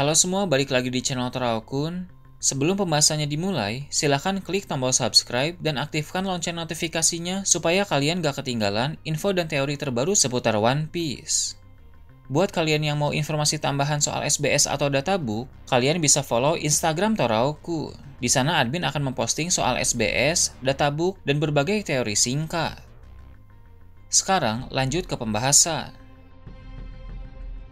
Halo semua, balik lagi di channel Toraokun. Sebelum pembahasannya dimulai, silahkan klik tombol subscribe dan aktifkan lonceng notifikasinya supaya kalian gak ketinggalan info dan teori terbaru seputar One Piece. Buat kalian yang mau informasi tambahan soal SBS atau databook, kalian bisa follow Instagram Toraokun. Di sana admin akan memposting soal SBS, databook, dan berbagai teori singkat. Sekarang lanjut ke pembahasan.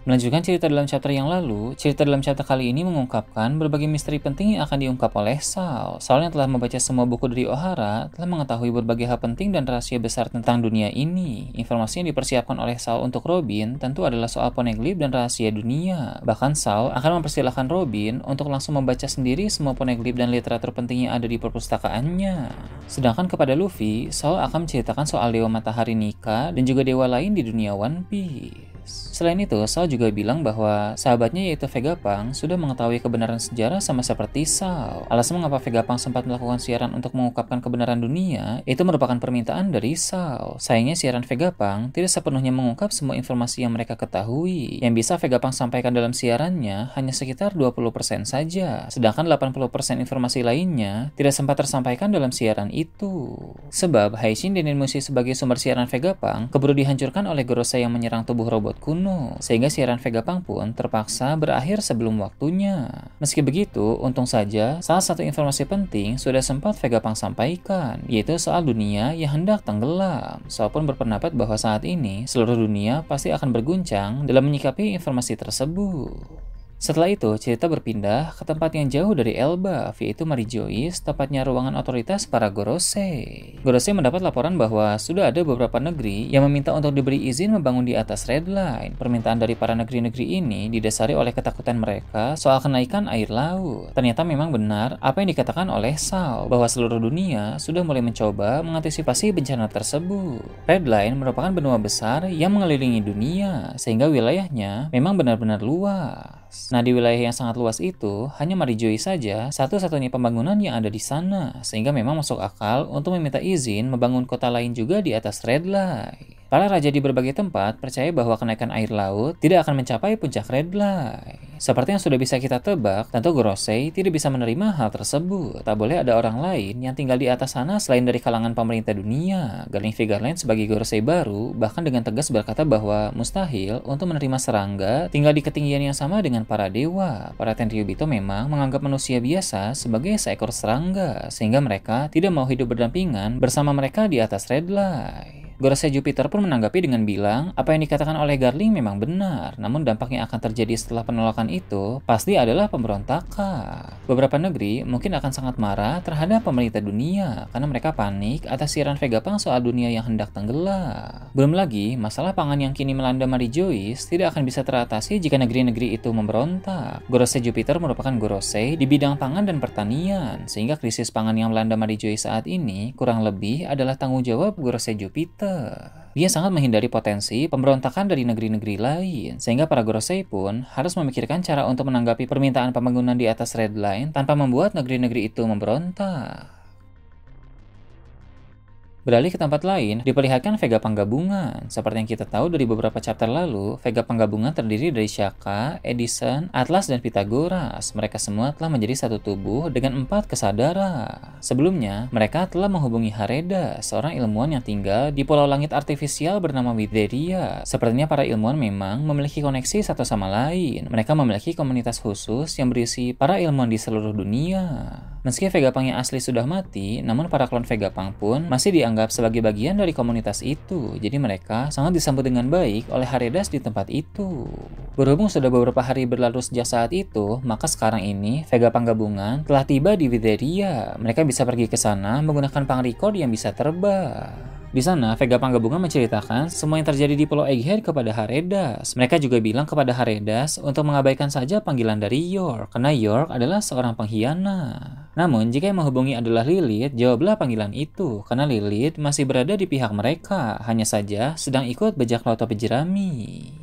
Melanjutkan cerita dalam chapter yang lalu, cerita dalam chapter kali ini mengungkapkan berbagai misteri penting yang akan diungkap oleh Sao. Sao yang telah membaca semua buku dari Ohara, telah mengetahui berbagai hal penting dan rahasia besar tentang dunia ini. Informasi yang dipersiapkan oleh Sao untuk Robin tentu adalah soal poneglyph dan rahasia dunia. Bahkan Sao akan mempersilahkan Robin untuk langsung membaca sendiri semua poneglyph dan literatur penting yang ada di perpustakaannya. Sedangkan kepada Luffy, Sao akan menceritakan soal Dewa Matahari Nika dan juga dewa lain di dunia One Piece. Selain itu, Sao juga bilang bahwa sahabatnya yaitu Vegapunk sudah mengetahui kebenaran sejarah sama seperti Sao. Alasan mengapa Vegapunk sempat melakukan siaran untuk mengungkapkan kebenaran dunia itu merupakan permintaan dari Sao. Sayangnya siaran Vegapunk tidak sepenuhnya mengungkap semua informasi yang mereka ketahui. Yang bisa Vegapunk sampaikan dalam siarannya hanya sekitar 20% saja, sedangkan 80% informasi lainnya tidak sempat tersampaikan dalam siaran itu. Sebab Haishin dan Mushi sebagai sumber siaran Vegapunk keburu dihancurkan oleh Gorosei yang menyerang tubuh robot kuno, sehingga siaran Vegapunk pun terpaksa berakhir sebelum waktunya. Meski begitu, untung saja salah satu informasi penting sudah sempat Vegapunk sampaikan, yaitu soal dunia yang hendak tenggelam. Sao pun berpendapat bahwa saat ini seluruh dunia pasti akan berguncang dalam menyikapi informasi tersebut. Setelah itu, cerita berpindah ke tempat yang jauh dari Elbaf, yaitu Mary Joyce, tepatnya ruangan otoritas para Gorosei. Gorosei mendapat laporan bahwa sudah ada beberapa negeri yang meminta untuk diberi izin membangun di atas Red Line. Permintaan dari para negeri-negeri ini didasari oleh ketakutan mereka soal kenaikan air laut. Ternyata memang benar apa yang dikatakan oleh Sao, bahwa seluruh dunia sudah mulai mencoba mengantisipasi bencana tersebut. Red Line merupakan benua besar yang mengelilingi dunia, sehingga wilayahnya memang benar-benar luas. Nah, di wilayah yang sangat luas itu, hanya Mary Joyce saja satu-satunya pembangunan yang ada di sana, sehingga memang masuk akal untuk meminta izin membangun kota lain juga di atas Red Line. Para raja di berbagai tempat percaya bahwa kenaikan air laut tidak akan mencapai puncak Red Line. Seperti yang sudah bisa kita tebak, tentu Gorosei tidak bisa menerima hal tersebut. Tak boleh ada orang lain yang tinggal di atas sana selain dari kalangan pemerintah dunia. Garling Vigarland sebagai Gorosei baru bahkan dengan tegas berkata bahwa mustahil untuk menerima serangga tinggal di ketinggian yang sama dengan para dewa. Para Tenryubito memang menganggap manusia biasa sebagai seekor serangga, sehingga mereka tidak mau hidup berdampingan bersama mereka di atas Red Line. Gorosei Jupiter pun menanggapi dengan bilang, apa yang dikatakan oleh Garling memang benar, namun dampak yang akan terjadi setelah penolakan itu pasti adalah pemberontakan. Beberapa negeri mungkin akan sangat marah terhadap pemerintah dunia karena mereka panik atas siaran Vegapunk soal dunia yang hendak tenggelam. Belum lagi, masalah pangan yang kini melanda Mary Joyce tidak akan bisa teratasi jika negeri-negeri itu memberontak. Gorosei Jupiter merupakan Gorosei di bidang pangan dan pertanian, sehingga krisis pangan yang melanda Mary Joyce saat ini kurang lebih adalah tanggung jawab Gorosei Jupiter. Dia sangat menghindari potensi pemberontakan dari negeri-negeri lain, sehingga para Gorosei pun harus memikirkan cara untuk menanggapi permintaan pembangunan di atas Red Line tanpa membuat negeri-negeri itu memberontak. Beralih ke tempat lain, diperlihatkan Vegapunk gabungan. Seperti yang kita tahu dari beberapa chapter lalu, Vegapunk gabungan terdiri dari Shaka, Edison, Atlas, dan Pythagoras. Mereka semua telah menjadi satu tubuh dengan 4 kesadaran. Sebelumnya, mereka telah menghubungi Hareda, seorang ilmuwan yang tinggal di pulau langit artifisial bernama Witheria. Sepertinya para ilmuwan memang memiliki koneksi satu sama lain. Mereka memiliki komunitas khusus yang berisi para ilmuwan di seluruh dunia. Meski Vegapunk yang asli sudah mati, namun para klon Vegapunk pun masih dianggap sebagai bagian dari komunitas itu. Jadi mereka sangat disambut dengan baik oleh Haredas di tempat itu. Berhubung sudah beberapa hari berlalu sejak saat itu, maka sekarang ini Vegapunk gabungan telah tiba di Witheria. Mereka bisa pergi ke sana menggunakan pangrecord yang bisa terbang. Di sana, Vegapunk gabungan menceritakan semua yang terjadi di Pulau Egghead kepada Haredas. Mereka juga bilang kepada Haredas untuk mengabaikan saja panggilan dari York, karena York adalah seorang pengkhianat. Namun, jika yang menghubungi adalah Lilith, jawablah panggilan itu, karena Lilith masih berada di pihak mereka, hanya saja sedang ikut bajak laut topi jerami.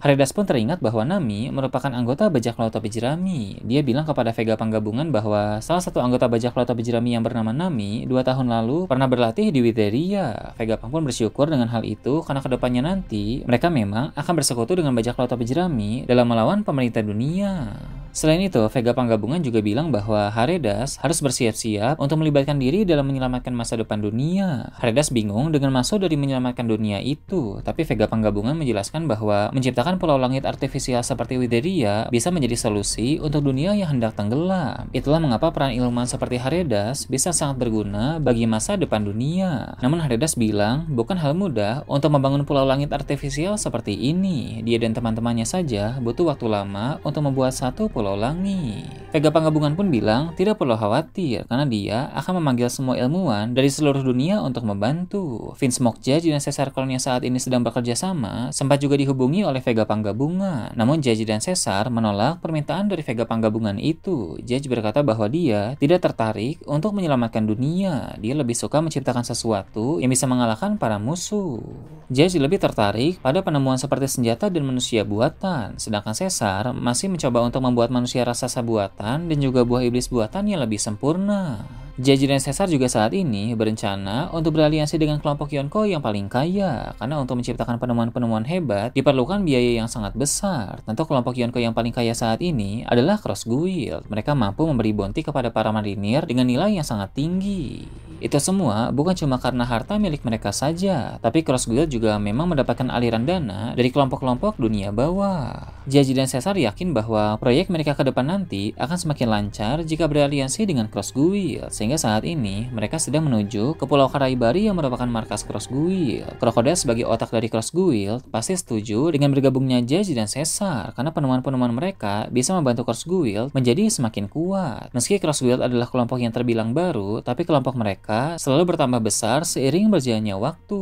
Haredas pun teringat bahwa Nami merupakan anggota bajak laut topi jerami. Dia bilang kepada Vegapunk gabungan bahwa salah satu anggota bajak laut topi jerami yang bernama Nami 2 tahun lalu pernah berlatih di Witheria. Vegapunk pun bersyukur dengan hal itu karena kedepannya nanti mereka memang akan bersekutu dengan bajak laut topi jerami dalam melawan pemerintah dunia. Selain itu, Vega Panggabungan juga bilang bahwa Haredas harus bersiap-siap untuk melibatkan diri dalam menyelamatkan masa depan dunia. Haredas bingung dengan maksud dari menyelamatkan dunia itu, tapi Vega Panggabungan menjelaskan bahwa menciptakan pulau langit artifisial seperti Wideria bisa menjadi solusi untuk dunia yang hendak tenggelam. Itulah mengapa peran ilmuwan seperti Haredas bisa sangat berguna bagi masa depan dunia. Namun Haredas bilang bukan hal mudah untuk membangun pulau langit artifisial seperti ini. Dia dan teman-temannya saja butuh waktu lama untuk membuat satu pulau langit. Vega Panggabungan pun bilang tidak perlu khawatir karena dia akan memanggil semua ilmuwan dari seluruh dunia untuk membantu. Vince McJudge dan Caesar Colon yang saat ini sedang bekerja sama sempat juga dihubungi oleh Vega Panggabungan. Namun Judge dan Caesar menolak permintaan dari Vega Panggabungan itu. Judge berkata bahwa dia tidak tertarik untuk menyelamatkan dunia. Dia lebih suka menciptakan sesuatu yang bisa mengalahkan para musuh. Judge lebih tertarik pada penemuan seperti senjata dan manusia buatan, sedangkan Caesar masih mencoba untuk membuat manusia raksasa buatan dan juga buah iblis buatan yang lebih sempurna. Judge dan Caesar juga saat ini berencana untuk beraliansi dengan kelompok Yonko yang paling kaya, karena untuk menciptakan penemuan-penemuan hebat diperlukan biaya yang sangat besar. Tentu kelompok Yonko yang paling kaya saat ini adalah Cross Guild. Mereka mampu memberi bounty kepada para marinir dengan nilai yang sangat tinggi. Itu semua bukan cuma karena harta milik mereka saja, tapi Cross Guild juga memang mendapatkan aliran dana dari kelompok-kelompok dunia bawah. Judge dan Caesar yakin bahwa proyek mereka ke depan nanti akan semakin lancar jika beraliansi dengan Cross Guild, sehingga saat ini mereka sedang menuju ke Pulau Karaibari yang merupakan markas Cross Guild. Crocodile sebagai otak dari Cross Guild pasti setuju dengan bergabungnya Judge dan Caesar karena penemuan-penemuan mereka bisa membantu Cross Guild menjadi semakin kuat. Meski Cross Guild adalah kelompok yang terbilang baru, tapi kelompok mereka selalu bertambah besar seiring berjalannya waktu.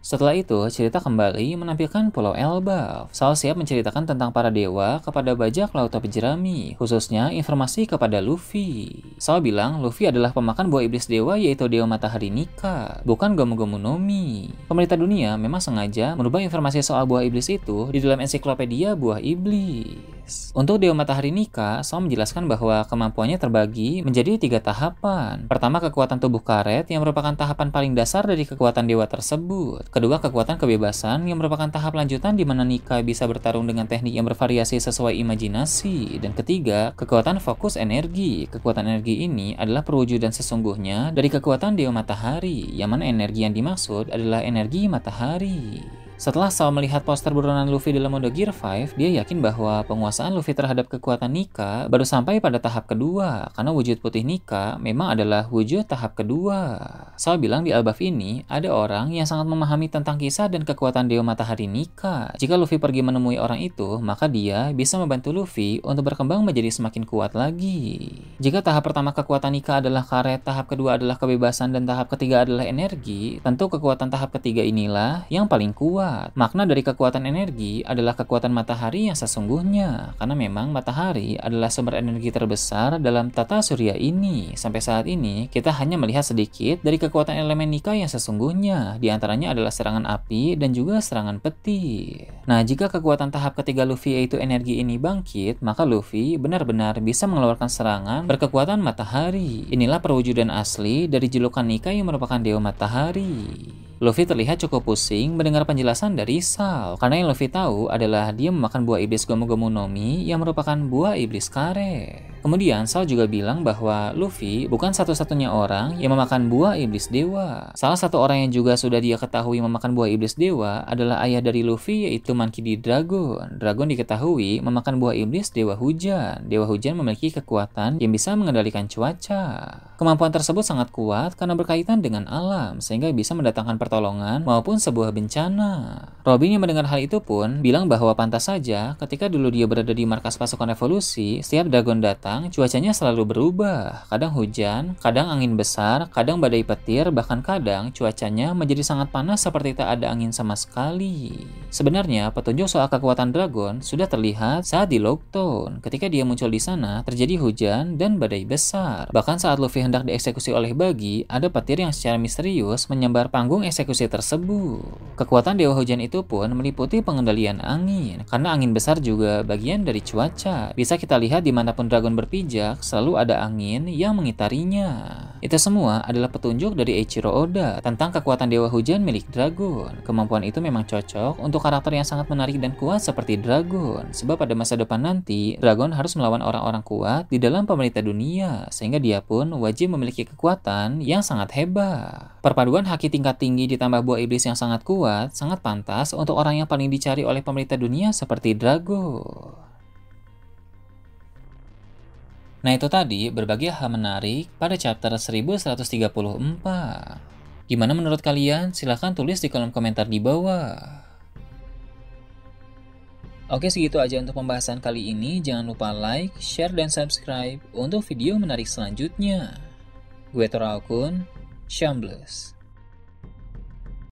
Setelah itu, cerita kembali menampilkan Pulau Elbaf. Saul siap menceritakan tentang para dewa kepada bajak laut topi jerami, khususnya informasi kepada Luffy. Saul bilang Luffy adalah pemakan buah iblis dewa yaitu Dewa Matahari Nika, bukan Gomu Gomu no Mi. Pemerintah dunia memang sengaja merubah informasi soal buah iblis itu di dalam ensiklopedia buah iblis. Untuk Dewa Matahari Nika, Saul menjelaskan bahwa kemampuannya terbagi menjadi 3 tahapan. Pertama, kekuatan tubuh karet yang merupakan tahapan paling dasar dari kekuatan dewa tersebut. Kedua, kekuatan kebebasan yang merupakan tahap lanjutan di mana Nika bisa bertarung dengan teknik yang bervariasi sesuai imajinasi. Dan ketiga, kekuatan fokus energi. Kekuatan energi ini adalah perwujudan sesungguhnya dari kekuatan Dewa Matahari, yang mana energi yang dimaksud adalah energi matahari. Setelah Saul melihat poster buronan Luffy dalam mode Gear 5, dia yakin bahwa penguasaan Luffy terhadap kekuatan Nika baru sampai pada tahap kedua, karena wujud putih Nika memang adalah wujud tahap kedua. Saul bilang di Elbaf ini ada orang yang sangat memahami tentang kisah dan kekuatan Dewa Matahari Nika. Jika Luffy pergi menemui orang itu, maka dia bisa membantu Luffy untuk berkembang menjadi semakin kuat lagi. Jika tahap pertama kekuatan Nika adalah karet, tahap kedua adalah kebebasan, dan tahap ketiga adalah energi, tentu kekuatan tahap ketiga inilah yang paling kuat. Makna dari kekuatan energi adalah kekuatan matahari yang sesungguhnya, karena memang matahari adalah sumber energi terbesar dalam tata surya ini. Sampai saat ini, kita hanya melihat sedikit dari kekuatan elemen Nika yang sesungguhnya, di antaranya adalah serangan api dan juga serangan petir. Nah, jika kekuatan tahap ketiga Luffy yaitu energi ini bangkit, maka Luffy benar-benar bisa mengeluarkan serangan berkekuatan matahari. Inilah perwujudan asli dari julukan Nika yang merupakan Dewa Matahari. Luffy terlihat cukup pusing mendengar penjelasan dari Saul, karena yang Luffy tahu adalah dia memakan buah iblis Gomu Gomu no Mi yang merupakan buah iblis karet. Kemudian Saul juga bilang bahwa Luffy bukan satu-satunya orang yang memakan buah iblis dewa. Salah satu orang yang juga sudah dia ketahui memakan buah iblis dewa adalah ayah dari Luffy yaitu Monkey D. Dragon. Dragon diketahui memakan buah iblis dewa hujan. Dewa hujan memiliki kekuatan yang bisa mengendalikan cuaca. Kemampuan tersebut sangat kuat karena berkaitan dengan alam, sehingga bisa mendatangkan pertolongan maupun sebuah bencana. Robin yang mendengar hal itu pun bilang bahwa pantas saja ketika dulu dia berada di markas pasukan revolusi, setiap Dragon datang, cuacanya selalu berubah. Kadang hujan, kadang angin besar, kadang badai petir, bahkan kadang cuacanya menjadi sangat panas seperti tak ada angin sama sekali. Sebenarnya, petunjuk soal kekuatan Dragon sudah terlihat saat di Lockdown. Ketika dia muncul di sana, terjadi hujan dan badai besar. Bahkan saat Luffy hendak dieksekusi oleh Buggy, ada petir yang secara misterius menyambar panggung eksekusi tersebut. Kekuatan Dewa Hujan itu pun meliputi pengendalian angin, karena angin besar juga bagian dari cuaca. Bisa kita lihat dimanapun Dragon berpijak, selalu ada angin yang mengitarinya. Itu semua adalah petunjuk dari Eiichiro Oda tentang kekuatan Dewa Hujan milik Dragon. Kemampuan itu memang cocok untuk karakter yang sangat menarik dan kuat seperti Dragon. Sebab pada masa depan nanti, Dragon harus melawan orang-orang kuat di dalam pemerintah dunia, sehingga dia pun wajib memiliki kekuatan yang sangat hebat. Perpaduan haki tingkat tinggi ditambah buah iblis yang sangat kuat, sangat pantas untuk orang yang paling dicari oleh pemerintah dunia seperti Dragon. Nah itu tadi berbagai hal menarik pada chapter 1134. Gimana menurut kalian? Silahkan tulis di kolom komentar di bawah. Oke, segitu aja untuk pembahasan kali ini. Jangan lupa like, share, dan subscribe untuk video menarik selanjutnya. Gue Tora Akun, Shambles.